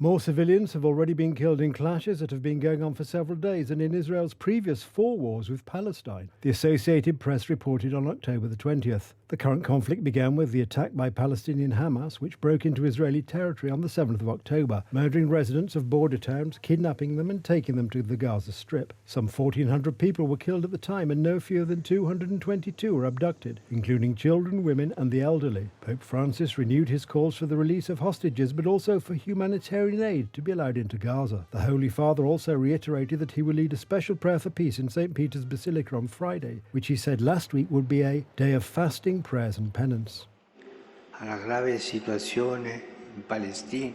More civilians have already been killed in clashes that have been going on for several days and in Israel's previous 4 wars with Palestine, the Associated Press reported on October the 20th. The current conflict began with the attack by Palestinian Hamas, which broke into Israeli territory on the 7th of October, murdering residents of border towns, kidnapping them and taking them to the Gaza Strip. Some 1,400 people were killed at the time and no fewer than 222 were abducted, including children, women and the elderly. Pope Francis renewed his calls for the release of hostages, but also for humanitarian aid to be allowed into Gaza. The Holy Father also reiterated that he will lead a special prayer for peace in St. Peter's Basilica on Friday, which he said last week would be a day of fasting, prayers and penance. Alla grave situazione in Palestina,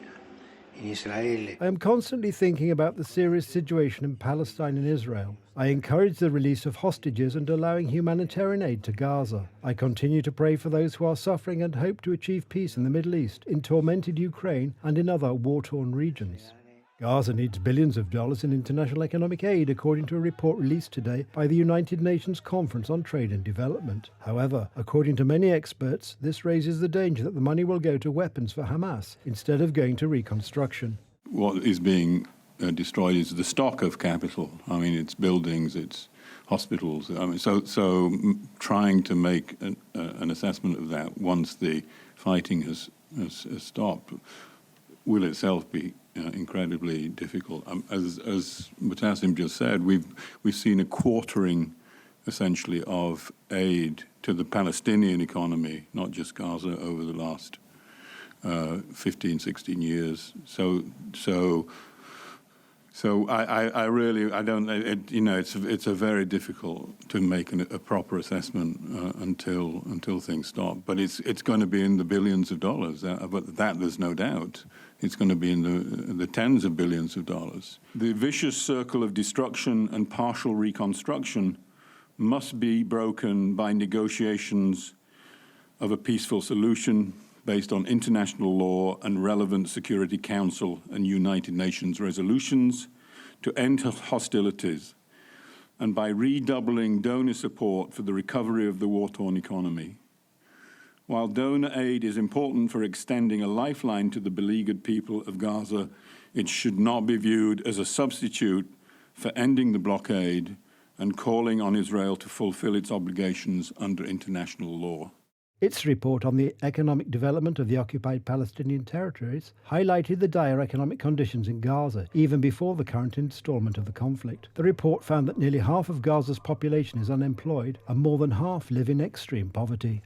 in Israele. I am constantly thinking about the serious situation in Palestine and Israel. I encourage the release of hostages and allowing humanitarian aid to Gaza. I continue to pray for those who are suffering and hope to achieve peace in the Middle East, in tormented Ukraine and in other war-torn regions. Gaza needs billions of dollars in international economic aid, according to a report released today by the United Nations Conference on Trade and Development. However, according to many experts, this raises the danger that the money will go to weapons for Hamas instead of going to reconstruction. What is being destroyed is the stock of capital. I mean, it's buildings, it's hospitals. I mean, so trying to make an assessment of that once the fighting has stopped will itself be incredibly difficult. As Mutassim just said, we've seen a quartering, essentially, of aid to the Palestinian economy, not just Gaza, over the last 15, 16 years. So I don't. It's a very difficult to make a proper assessment until things stop. But it's going to be in the billions of dollars. But that there's no doubt. It's going to be in the tens of billions of dollars. The vicious circle of destruction and partial reconstruction must be broken by negotiations of a peaceful solution based on international law and relevant Security Council and United Nations resolutions to end hostilities, and by redoubling donor support for the recovery of the war-torn economy. While donor aid is important for extending a lifeline to the beleaguered people of Gaza, it should not be viewed as a substitute for ending the blockade and calling on Israel to fulfill its obligations under international law. Its report on the economic development of the occupied Palestinian territories highlighted the dire economic conditions in Gaza, even before the current installment of the conflict. The report found that nearly half of Gaza's population is unemployed and more than half live in extreme poverty.